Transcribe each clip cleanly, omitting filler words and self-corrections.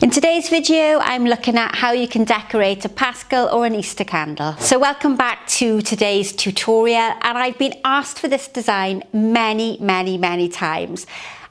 In today's video, I'm looking at how you can decorate a Paschal or an Easter candle. So welcome back to today's tutorial, and I've been asked for this design many times.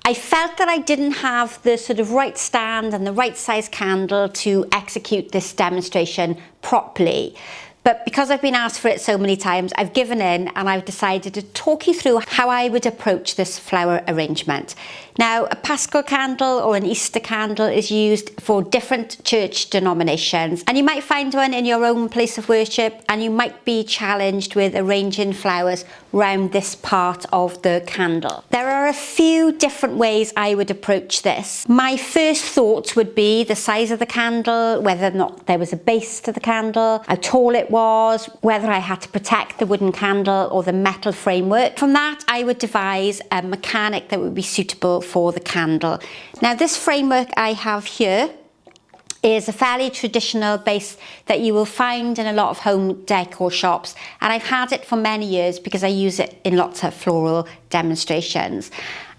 I felt that I didn't have the sort of right stand and the right size candle to execute this demonstration properly. But because I've been asked for it so many times, I've given in and I've decided to talk you through how I would approach this flower arrangement. Now, a Paschal candle or an Easter candle is used for different church denominations, and you might find one in your own place of worship, and you might be challenged with arranging flowers around this part of the candle. There are a few different ways I would approach this. My first thoughts would be the size of the candle, whether or not there was a base to the candle, how tall it was, whether I had to protect the wooden candle or the metal framework. From that, I would devise a mechanic that would be suitable for the candle. Now, this framework I have here is a fairly traditional base that you will find in a lot of home decor shops, and I've had it for many years because I use it in lots of floral demonstrations.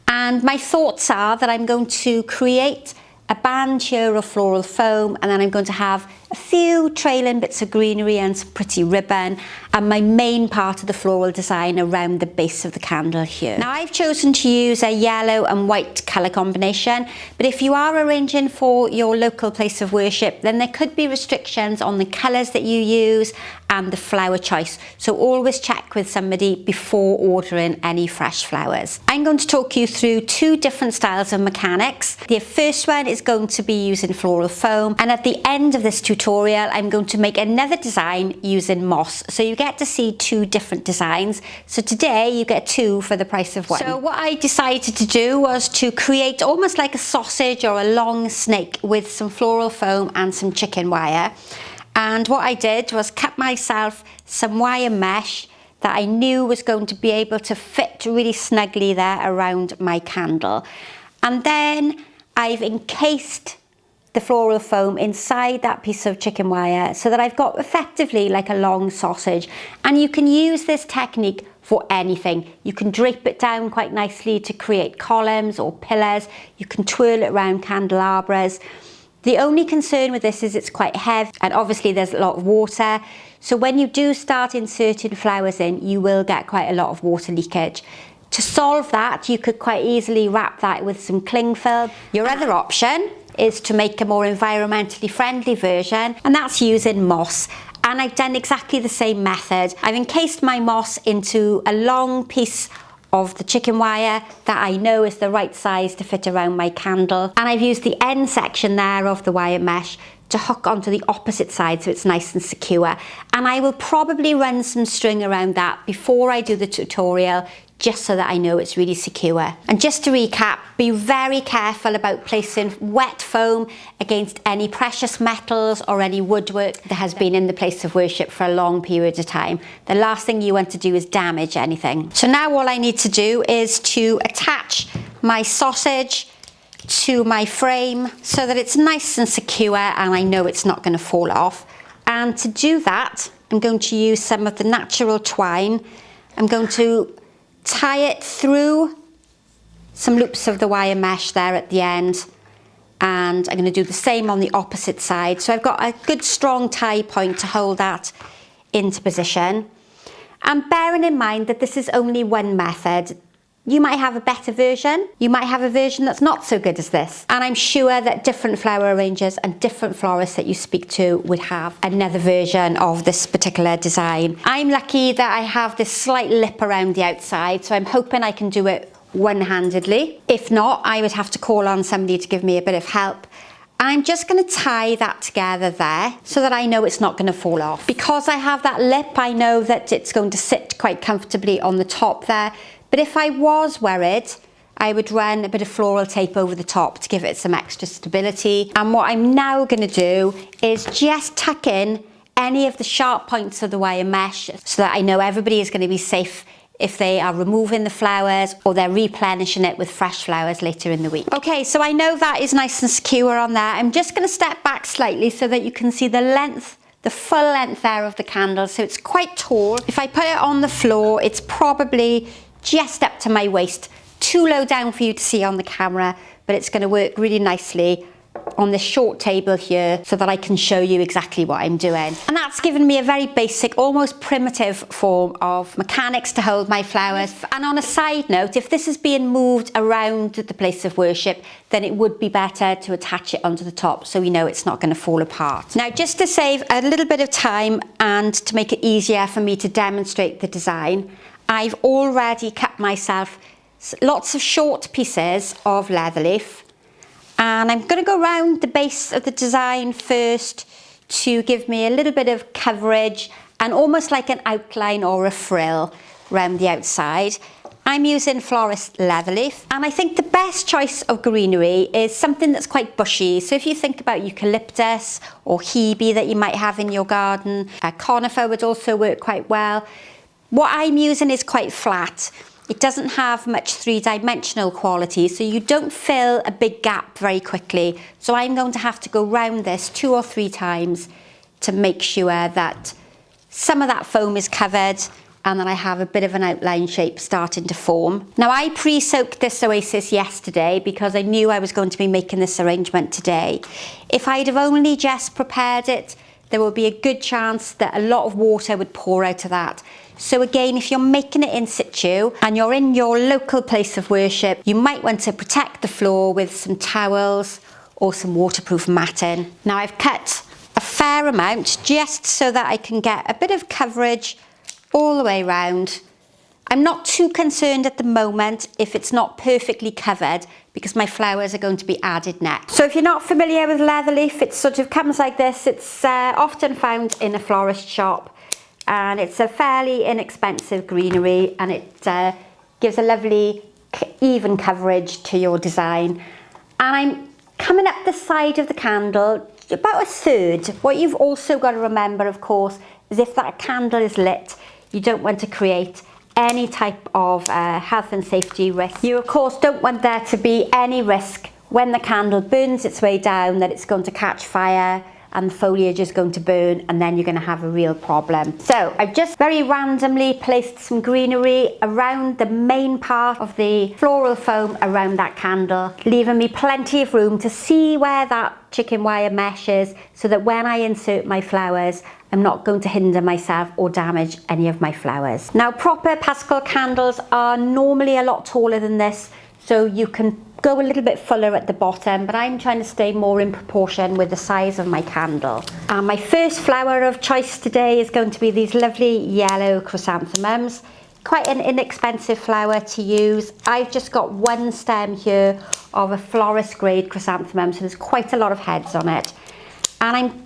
And my thoughts are that I'm going to create a band here of floral foam, and then I'm going to have a few trailing bits of greenery and some pretty ribbon, and my main part of the floral design around the base of the candle here. Now, I've chosen to use a yellow and white colour combination, but if you are arranging for your local place of worship, then there could be restrictions on the colours that you use and the flower choice. So always check with somebody before ordering any fresh flowers. I'm going to talk you through two different styles of mechanics. The first one is going to be using floral foam, and at the end of this tutorial I'm going to make another design using moss, so you get to see two different designs. So today you get two for the price of one. So what I decided to do was to create almost like a sausage or a long snake with some floral foam and some chicken wire. And what I did was cut myself some wire mesh that I knew was going to be able to fit really snugly there around my candle. And then I've encased the floral foam inside that piece of chicken wire so that I've got effectively like a long sausage. And you can use this technique for anything. You can drape it down quite nicely to create columns or pillars. You can twirl it around candelabras. The only concern with this is it's quite heavy, and obviously there's a lot of water. So when you do start inserting flowers in, you will get quite a lot of water leakage. To solve that, you could quite easily wrap that with some cling film. Your other option is to make a more environmentally friendly version, and that's using moss. And I've done exactly the same method. I've encased my moss into a long piece of the chicken wire that I know is the right size to fit around my candle, and I've used the end section there of the wire mesh to hook onto the opposite side so it's nice and secure. And I will probably run some string around that before I do the tutorial, just so that I know it's really secure. And just to recap, be very careful about placing wet foam against any precious metals or any woodwork that has been in the place of worship for a long period of time. The last thing you want to do is damage anything. So now all I need to do is to attach my sausage to my frame so that it's nice and secure and I know it's not going to fall off. And to do that, I'm going to use some of the natural twine. I'm going to tie it through some loops of the wire mesh there at the end, and I'm going to do the same on the opposite side. So I've got a good strong tie point to hold that into position. And bearing in mind that this is only one method, you might have a better version, you might have a version that's not so good as this. And I'm sure that different flower arrangers and different florists that you speak to would have another version of this particular design. I'm lucky that I have this slight lip around the outside, so I'm hoping I can do it one-handedly. If not, I would have to call on somebody to give me a bit of help. I'm just going to tie that together there so that I know it's not going to fall off. Because I have that lip, I know that it's going to sit quite comfortably on the top there. But if I was worried, I would run a bit of floral tape over the top to give it some extra stability. And what I'm now going to do is just tuck in any of the sharp points of the wire mesh so that I know everybody is going to be safe if they are removing the flowers or they're replenishing it with fresh flowers later in the week. Okay, so I know that is nice and secure on there. I'm just going to step back slightly so that you can see the length, the full length there of the candle. So it's quite tall. If I put it on the floor, it's probably just up to my waist. Too low down for you to see on the camera, but it's going to work really nicely on this short table here so that I can show you exactly what I'm doing. And that's given me a very basic, almost primitive form of mechanics to hold my flowers. And on a side note, if this is being moved around the place of worship, then it would be better to attach it onto the top so we know it's not going to fall apart. Now, just to save a little bit of time and to make it easier for me to demonstrate the design, I've already cut myself lots of short pieces of leather leaf. And I'm going to go around the base of the design first to give me a little bit of coverage and almost like an outline or a frill around the outside. I'm using florist leather leaf, and I think the best choice of greenery is something that's quite bushy. So if you think about eucalyptus or hebe that you might have in your garden, a conifer would also work quite well. What I'm using is quite flat. It doesn't have much three-dimensional quality, so you don't fill a big gap very quickly. So I'm going to have to go round this 2 or 3 times to make sure that some of that foam is covered and that I have a bit of an outline shape starting to form. Now, I pre-soaked this oasis yesterday because I knew I was going to be making this arrangement today. If I'd have only just prepared it, there would be a good chance that a lot of water would pour out of that. So again, if you're making it in situ and you're in your local place of worship, you might want to protect the floor with some towels or some waterproof matting. Now, I've cut a fair amount just so that I can get a bit of coverage all the way around. I'm not too concerned at the moment if it's not perfectly covered because my flowers are going to be added next. So if you're not familiar with leather leaf, it sort of comes like this. It's often found in a florist shop. And it's a fairly inexpensive greenery, and it gives a lovely even coverage to your design. And I'm coming up the side of the candle, about 1/3. What you've also got to remember, of course, is if that candle is lit, you don't want to create any type of health and safety risk. You, of course, don't want there to be any risk when the candle burns its way down that it's going to catch fire and the foliage is going to burn, and then you're going to have a real problem. So I've just very randomly placed some greenery around the main part of the floral foam around that candle, leaving me plenty of room to see where that chicken wire mesh is, so that when I insert my flowers, I'm not going to hinder myself or damage any of my flowers. Now, proper pastel candles are normally a lot taller than this, so you can go a little bit fuller at the bottom, but I'm trying to stay more in proportion with the size of my candle. And my first flower of choice today is going to be these lovely yellow chrysanthemums. Quite an inexpensive flower to use. I've just got one stem here of a florist grade chrysanthemum, so there's quite a lot of heads on it. And I'm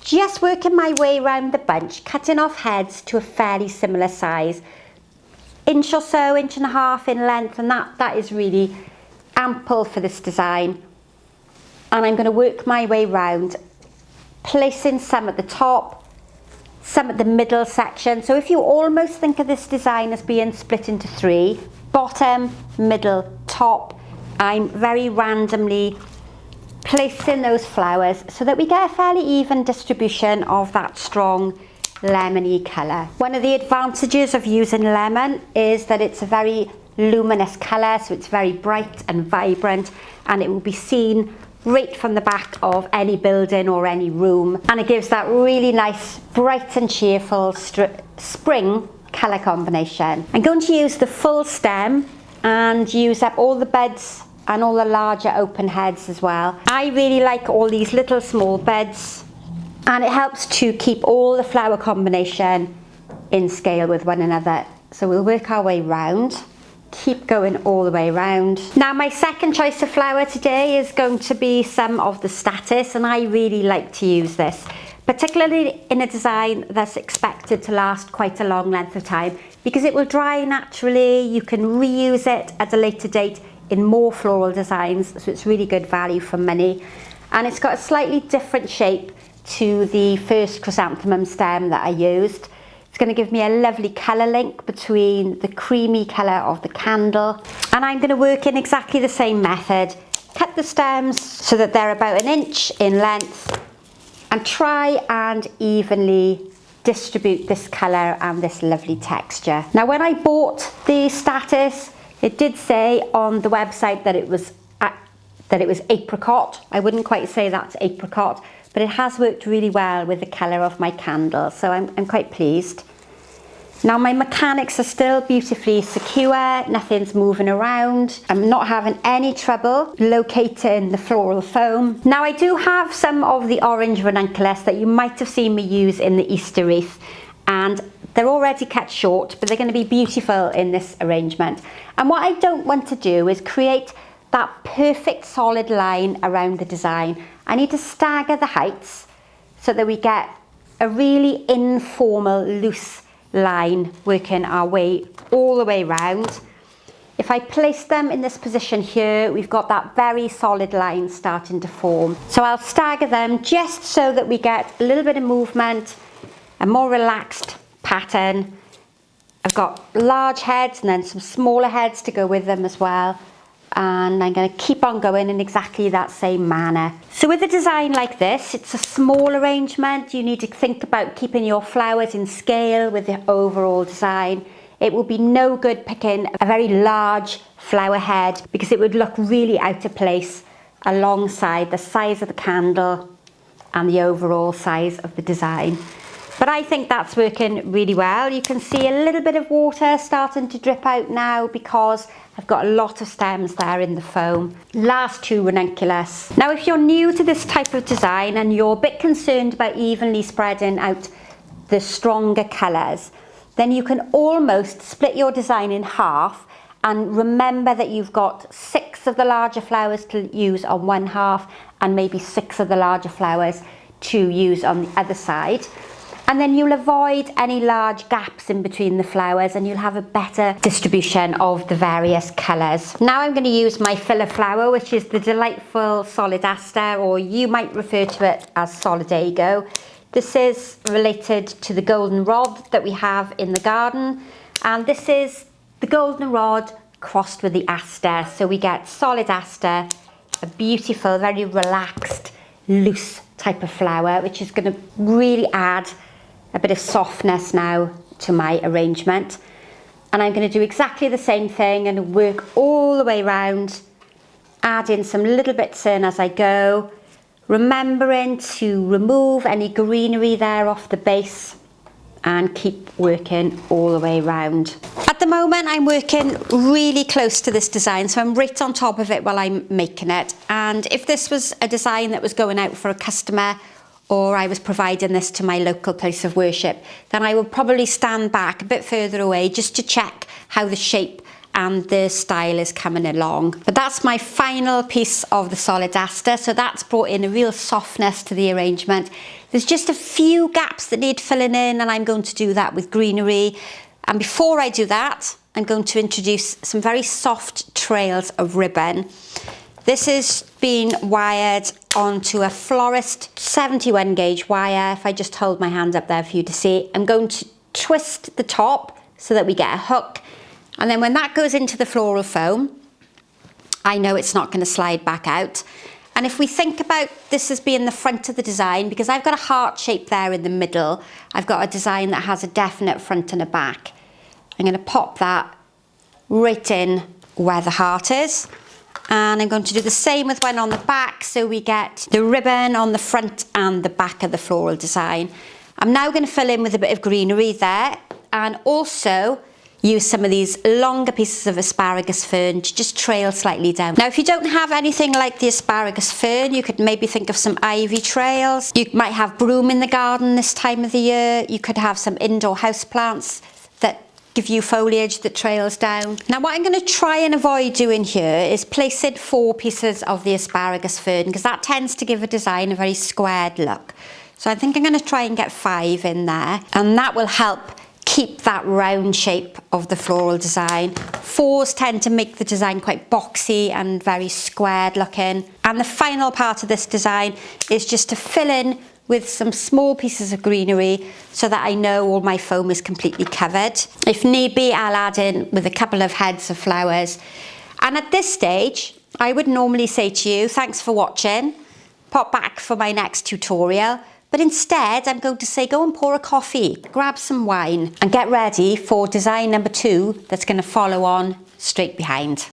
just working my way around the bunch, cutting off heads to a fairly similar size. Inch or so, 1.5 inches in length, and that is really ample for this design. And I'm going to work my way round, placing some at the top, some at the middle section. So if you almost think of this design as being split into 3, bottom, middle, top, I'm very randomly placing those flowers so that we get a fairly even distribution of that strong lemony colour. One of the advantages of using lemon is that it's a very luminous colour, so it's very bright and vibrant, and it will be seen right from the back of any building or any room, and it gives that really nice bright and cheerful spring colour combination. I'm going to use the full stem and use up all the buds and all the larger open heads as well. I really like all these little small buds, and it helps to keep all the flower combination in scale with one another. So we'll work our way round. Keep going all the way around. Now, my second choice of flower today is going to be some of the statice, and I really like to use this, particularly in a design that's expected to last quite a long length of time, because it will dry naturally. You can reuse it at a later date in more floral designs, so it's really good value for money. And it's got a slightly different shape to the first chrysanthemum stem that I used. It's going to give me a lovely colour link between the creamy colour of the candle. And I'm going to work in exactly the same method. Cut the stems so that they're about 1 inch in length, and try and evenly distribute this colour and this lovely texture. Now, when I bought the statice, it did say on the website that it was that it was apricot. I wouldn't quite say that's apricot, but it has worked really well with the colour of my candle, so I'm quite pleased. Now my mechanics are still beautifully secure, nothing's moving around. I'm not having any trouble locating the floral foam. Now I do have some of the orange ranunculus that you might have seen me use in the Easter wreath, and they're already cut short, but they're going to be beautiful in this arrangement. And what I don't want to do is create that perfect solid line around the design. I need to stagger the heights so that we get a really informal, loose line working our way all the way around. If I place them in this position here, we've got that very solid line starting to form. So I'll stagger them just so that we get a little bit of movement, a more relaxed pattern. I've got large heads and then some smaller heads to go with them as well. And I'm going to keep on going in exactly that same manner. So with a design like this, it's a small arrangement. You need to think about keeping your flowers in scale with the overall design. It will be no good picking a very large flower head because it would look really out of place alongside the size of the candle and the overall size of the design. But I think that's working really well. You can see a little bit of water starting to drip out now because I've got a lot of stems there in the foam. Last two ranunculus. Now if you're new to this type of design and you're a bit concerned about evenly spreading out the stronger colours, then you can almost split your design in half and remember that you've got 6 of the larger flowers to use on one half and maybe 6 of the larger flowers to use on the other side. And then you'll avoid any large gaps in between the flowers and you'll have a better distribution of the various colours. Now I'm going to use my filler flower, which is the delightful Solidaster, or you might refer to it as Solidago. This is related to the goldenrod that we have in the garden, and this is the goldenrod crossed with the aster. So we get Solidaster, a beautiful, very relaxed, loose type of flower, which is going to really add a bit of softness now to my arrangement. And I'm going to do exactly the same thing and work all the way around, add in some little bits in as I go, remembering to remove any greenery there off the base and keep working all the way around. At the moment I'm working really close to this design, so I'm right on top of it while I'm making it. And if this was a design that was going out for a customer, or I was providing this to my local place of worship, then I would probably stand back a bit further away just to check how the shape and the style is coming along. But that's my final piece of the Solidaster, so that's brought in a real softness to the arrangement. There's just a few gaps that need filling in, and I'm going to do that with greenery. And before I do that, I'm going to introduce some very soft trails of ribbon. This is being wired onto a florist 71 gauge wire. If I just hold my hand up there for you to see, I'm going to twist the top so that we get a hook. And then when that goes into the floral foam, I know it's not going to slide back out. And if we think about this as being the front of the design, because I've got a heart shape there in the middle, I've got a design that has a definite front and a back. I'm going to pop that right in where the heart is. And I'm going to do the same with one on the back, so we get the ribbon on the front and the back of the floral design. I'm now going to fill in with a bit of greenery there, and also use some of these longer pieces of asparagus fern to just trail slightly down. Now if you don't have anything like the asparagus fern, you could maybe think of some ivy trails. You might have broom in the garden this time of the year. You could have some indoor houseplants that give you foliage that trails down. Now what I'm going to try and avoid doing here is placing 4 pieces of the asparagus fern, because that tends to give a design a very squared look. So I think I'm going to try and get 5 in there, and that will help keep that round shape of the floral design. 4s tend to make the design quite boxy and very squared looking. And the final part of this design is just to fill in with some small pieces of greenery so that I know all my foam is completely covered. If need be, I'll add in with a couple of heads of flowers. And at this stage, I would normally say to you, thanks for watching, pop back for my next tutorial. But instead, I'm going to say, go and pour a coffee, grab some wine, and get ready for design number 2 that's going to follow on straight behind.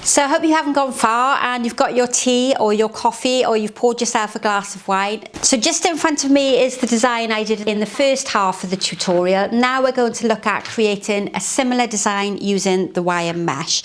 So I hope you haven't gone far and you've got your tea or your coffee or you've poured yourself a glass of wine. So just in front of me is the design I did in the first half of the tutorial. Now we're going to look at creating a similar design using the wire mesh.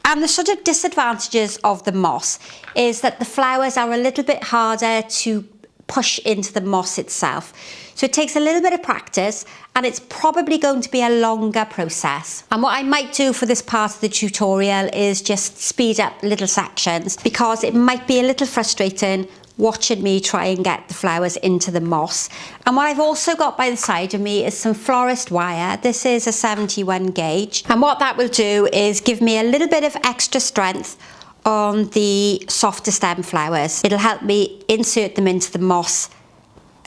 And the sort of disadvantages of the moss is that the flowers are a little bit harder to push into the moss itself. So it takes a little bit of practice and it's probably going to be a longer process. And what I might do for this part of the tutorial is just speed up little sections because it might be a little frustrating watching me try and get the flowers into the moss. And what I've also got by the side of me is some florist wire. This is a 71 gauge. And what that will do is give me a little bit of extra strength on the softer stem flowers. It'll help me insert them into the moss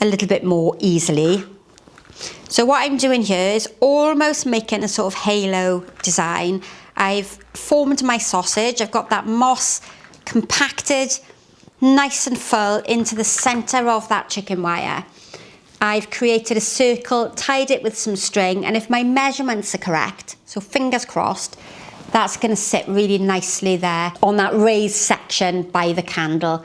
a little bit more easily. So what I'm doing here is almost making a sort of halo design. I've formed my sausage. I've got that moss compacted nice and full into the center of that chicken wire. I've created a circle, tied it with some string, and if my measurements are correct, so fingers crossed, that's going to sit really nicely there on that raised section by the candle.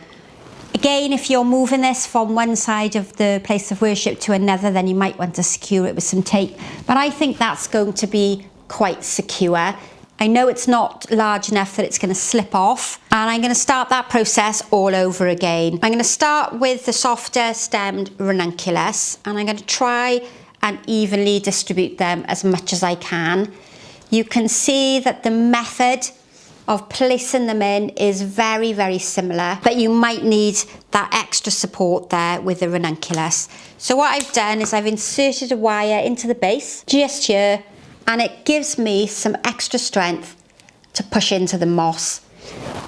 Again, if you're moving this from one side of the place of worship to another, then you might want to secure it with some tape. But I think that's going to be quite secure. I know it's not large enough that it's going to slip off, and I'm going to start that process all over again. I'm going to start with the softer stemmed ranunculus, and I'm going to try and evenly distribute them as much as I can. You can see that the method of placing them in is very, very similar, but you might need that extra support there with the ranunculus. So what I've done is I've inserted a wire into the base just here, and it gives me some extra strength to push into the moss.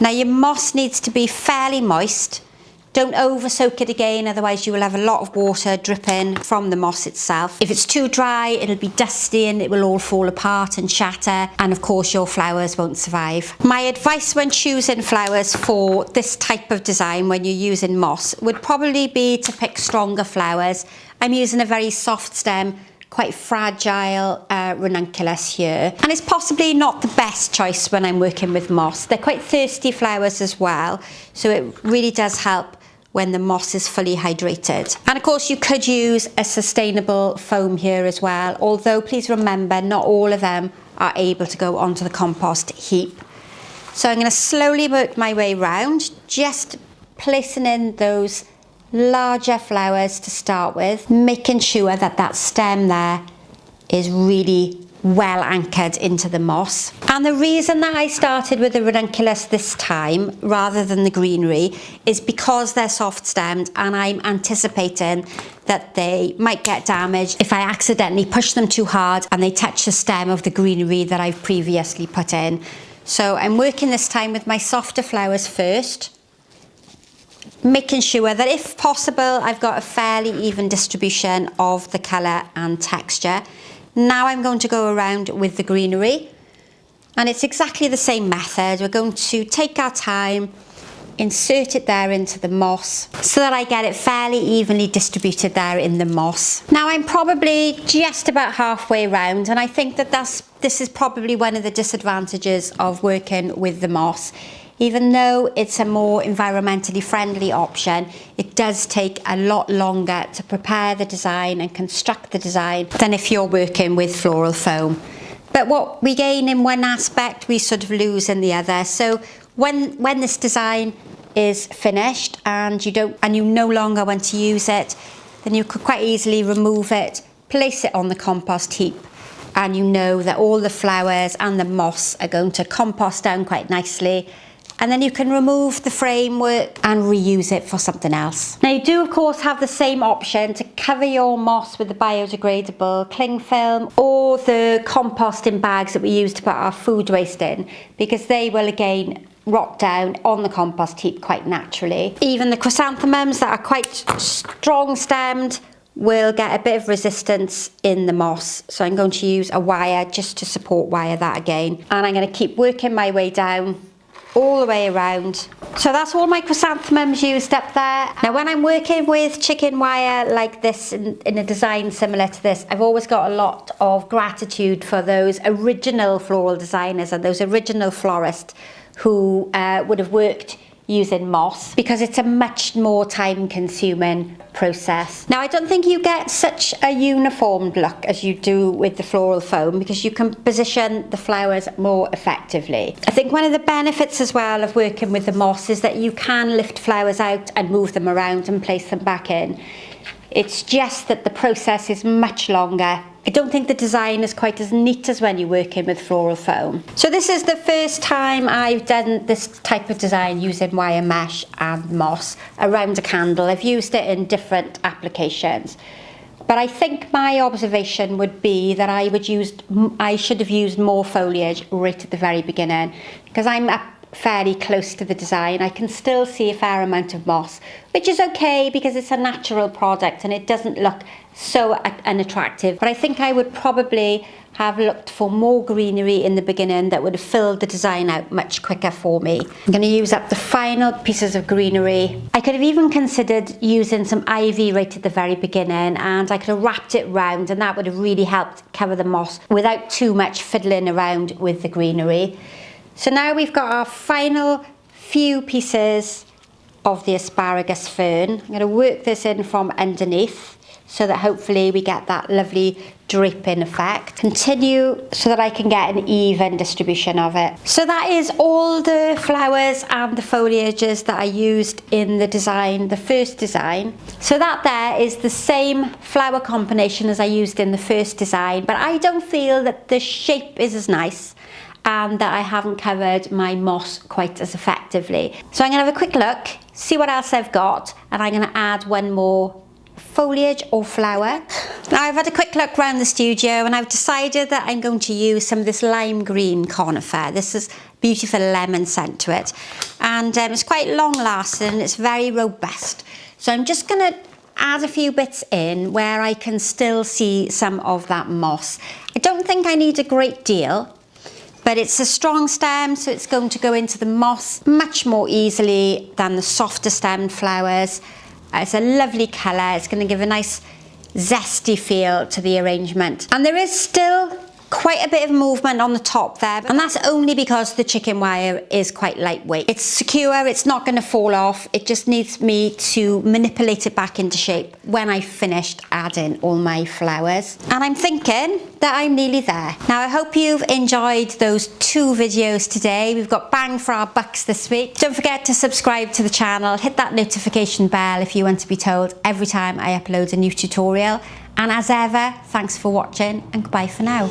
Now your moss needs to be fairly moist. Don't over soak it again, otherwise you will have a lot of water dripping from the moss itself. If it's too dry, it'll be dusty and it will all fall apart and shatter, and of course your flowers won't survive. My advice when choosing flowers for this type of design when you're using moss would probably be to pick stronger flowers. I'm using a very soft stem, quite fragile ranunculus here, and it's possibly not the best choice when I'm working with moss. They're quite thirsty flowers as well, so it really does help when the moss is fully hydrated. And of course you could use a sustainable foam here as well, although please remember not all of them are able to go onto the compost heap. So I'm going to slowly work my way round, just placing in those larger flowers to start with, making sure that that stem there is really well anchored into the moss. And the reason that I started with the ranunculus this time rather than the greenery is because they're soft stemmed, and I'm anticipating that they might get damaged if I accidentally push them too hard and they touch the stem of the greenery that I've previously put in. So I'm working this time with my softer flowers first, making sure that if possible I've got a fairly even distribution of the colour and texture. Now I'm going to go around with the greenery, and it's exactly the same method. We're going to take our time, insert it there into the moss so that I get it fairly evenly distributed there in the moss. Now I'm probably just about halfway around, and I think that this is probably one of the disadvantages of working with the moss. Even though it's a more environmentally friendly option, it does take a lot longer to prepare the design and construct the design than if you're working with floral foam. But what we gain in one aspect, we sort of lose in the other. So when this design is finished and you no longer want to use it, then you could quite easily remove it, place it on the compost heap, and you know that all the flowers and the moss are going to compost down quite nicely. And then you can remove the framework and reuse it for something else. Now you do of course have the same option to cover your moss with the biodegradable cling film or the composting bags that we use to put our food waste in, because they will again rot down on the compost heap quite naturally. Even the chrysanthemums that are quite strong stemmed will get a bit of resistance in the moss. So I'm going to use a wire just to support wire that again. And I'm going to keep working my way down all the way around. So that's all my chrysanthemums used up there. Now when I'm working with chicken wire like this in a design similar to this, I've always got a lot of gratitude for those original floral designers and those original florists who would have worked using moss, because it's a much more time-consuming process. Now, I don't think you get such a uniformed look as you do with the floral foam, because you can position the flowers more effectively. I think one of the benefits as well of working with the moss is that you can lift flowers out and move them around and place them back in. It's just that the process is much longer. I don't think the design is quite as neat as when you're working with floral foam. So this is the first time I've done this type of design using wire mesh and moss around a candle. I've used it in different applications. But I think my observation would be that I should have used more foliage right at the very beginning, because I'm up fairly close to the design. I can still see a fair amount of moss, which is okay because it's a natural product and it doesn't look so unattractive. But I think I would probably have looked for more greenery in the beginning that would have filled the design out much quicker for me. I'm going to use up the final pieces of greenery. I could have even considered using some ivy right at the very beginning, and I could have wrapped it round, and that would have really helped cover the moss without too much fiddling around with the greenery. So now we've got our final few pieces of the asparagus fern. I'm going to work this in from underneath so that hopefully we get that lovely draping effect. Continue so that I can get an even distribution of it. So that is all the flowers and the foliages that I used in the design, the first design. So that there is the same flower combination as I used in the first design, but I don't feel that the shape is as nice and that I haven't covered my moss quite as effectively. So I'm going to have a quick look, see what else I've got, and I'm going to add one more foliage or flower. Now I've had a quick look around the studio and I've decided that I'm going to use some of this lime green conifer. This is beautiful lemon scent to it, and it's quite long lasting and it's very robust. So I'm just going to add a few bits in where I can still see some of that moss. I don't think I need a great deal, but it's a strong stem, so it's going to go into the moss much more easily than the softer stemmed flowers. It's a lovely colour. It's going to give a nice zesty feel to the arrangement. And there is still quite a bit of movement on the top there, and that's only because the chicken wire is quite lightweight. It's secure, it's not going to fall off. It just needs me to manipulate it back into shape when I've finished adding all my flowers. And I'm thinking that I'm nearly there. Now I hope you've enjoyed those 2 videos today. We've got bang for our bucks this week. Don't forget to subscribe to the channel, hit that notification bell if you want to be told every time I upload a new tutorial. And as ever, thanks for watching and goodbye for now.